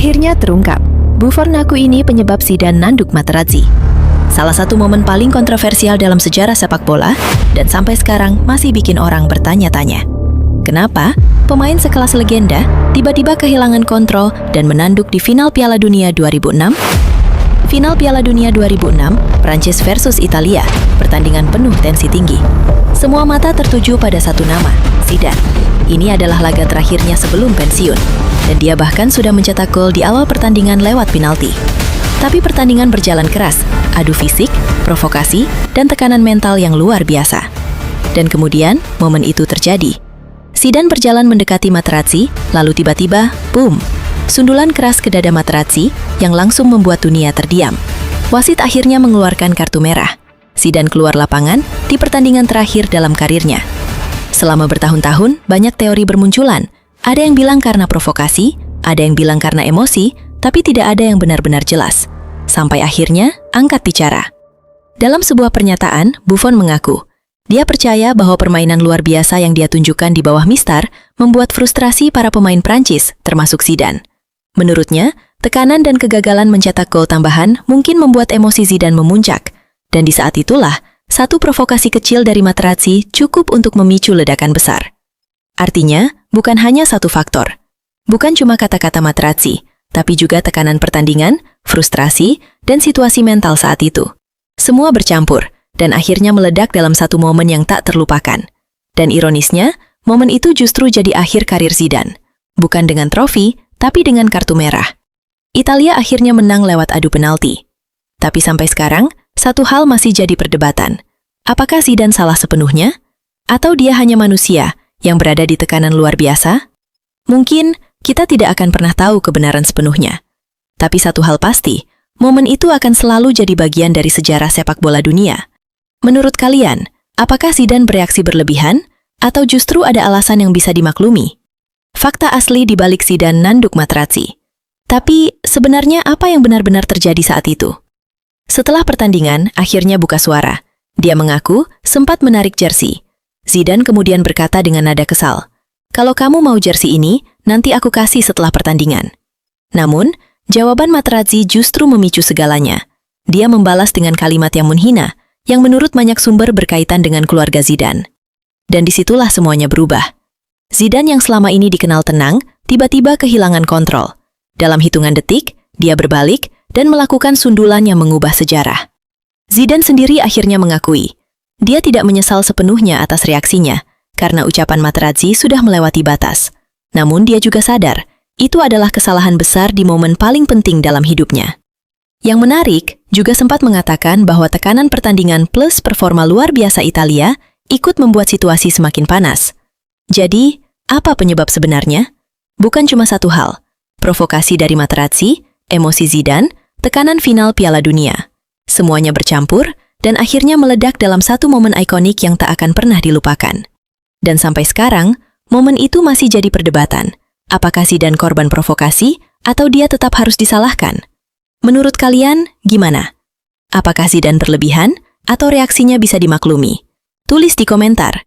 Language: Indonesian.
Akhirnya terungkap, Buffon ngaku ini penyebab Zidane nanduk Materazzi. Salah satu momen paling kontroversial dalam sejarah sepak bola dan sampai sekarang masih bikin orang bertanya-tanya. Kenapa pemain sekelas legenda tiba-tiba kehilangan kontrol dan menanduk di final Piala Dunia 2006? Final Piala Dunia 2006, Prancis versus Italia, pertandingan penuh tensi tinggi. Semua mata tertuju pada satu nama, Zidane. Ini adalah laga terakhirnya sebelum pensiun, dan dia bahkan sudah mencetak gol di awal pertandingan lewat penalti. Tapi pertandingan berjalan keras, adu fisik, provokasi, dan tekanan mental yang luar biasa. Dan kemudian, momen itu terjadi. Zidane berjalan mendekati Materazzi, lalu tiba-tiba, boom! Sundulan keras ke dada Materazzi yang langsung membuat dunia terdiam. Wasit akhirnya mengeluarkan kartu merah. Zidane keluar lapangan di pertandingan terakhir dalam karirnya. Selama bertahun-tahun, banyak teori bermunculan. Ada yang bilang karena provokasi, ada yang bilang karena emosi, tapi tidak ada yang benar-benar jelas. Sampai akhirnya, angkat bicara. Dalam sebuah pernyataan, Buffon mengaku, dia percaya bahwa permainan luar biasa yang dia tunjukkan di bawah Mistar membuat frustrasi para pemain Prancis, termasuk Zidane. Menurutnya, tekanan dan kegagalan mencetak gol tambahan mungkin membuat emosi Zidane memuncak. Dan di saat itulah, satu provokasi kecil dari Materazzi cukup untuk memicu ledakan besar. Artinya, bukan hanya satu faktor. Bukan cuma kata-kata Materazzi, tapi juga tekanan pertandingan, frustrasi, dan situasi mental saat itu. Semua bercampur, dan akhirnya meledak dalam satu momen yang tak terlupakan. Dan ironisnya, momen itu justru jadi akhir karir Zidane. Bukan dengan trofi, tapi dengan kartu merah. Italia akhirnya menang lewat adu penalti. Tapi sampai sekarang, satu hal masih jadi perdebatan. Apakah Zidane salah sepenuhnya? Atau dia hanya manusia yang berada di tekanan luar biasa? Mungkin kita tidak akan pernah tahu kebenaran sepenuhnya. Tapi satu hal pasti, momen itu akan selalu jadi bagian dari sejarah sepak bola dunia. Menurut kalian, apakah Zidane bereaksi berlebihan? Atau justru ada alasan yang bisa dimaklumi? Fakta asli di balik Zidane nanduk Materazzi. Tapi sebenarnya apa yang benar-benar terjadi saat itu? Setelah pertandingan, akhirnya buka suara. Dia mengaku sempat menarik jersey. Zidane kemudian berkata dengan nada kesal, "Kalau kamu mau jersey ini, nanti aku kasih setelah pertandingan." Namun, jawaban Materazzi justru memicu segalanya. Dia membalas dengan kalimat yang menghina, yang menurut banyak sumber berkaitan dengan keluarga Zidane. Dan disitulah semuanya berubah. Zidane yang selama ini dikenal tenang, tiba-tiba kehilangan kontrol. Dalam hitungan detik, dia berbalik dan melakukan sundulan yang mengubah sejarah. Zidane sendiri akhirnya mengakui, dia tidak menyesal sepenuhnya atas reaksinya, karena ucapan Materazzi sudah melewati batas. Namun dia juga sadar, itu adalah kesalahan besar di momen paling penting dalam hidupnya. Yang menarik, juga sempat mengatakan bahwa tekanan pertandingan plus performa luar biasa Italia ikut membuat situasi semakin panas. Jadi, apa penyebab sebenarnya? Bukan cuma satu hal, provokasi dari Materazzi, emosi Zidane, tekanan final Piala Dunia. Semuanya bercampur dan akhirnya meledak dalam satu momen ikonik yang tak akan pernah dilupakan. Dan sampai sekarang, momen itu masih jadi perdebatan. Apakah Zidane korban provokasi atau dia tetap harus disalahkan? Menurut kalian, gimana? Apakah Zidane berlebihan atau reaksinya bisa dimaklumi? Tulis di komentar.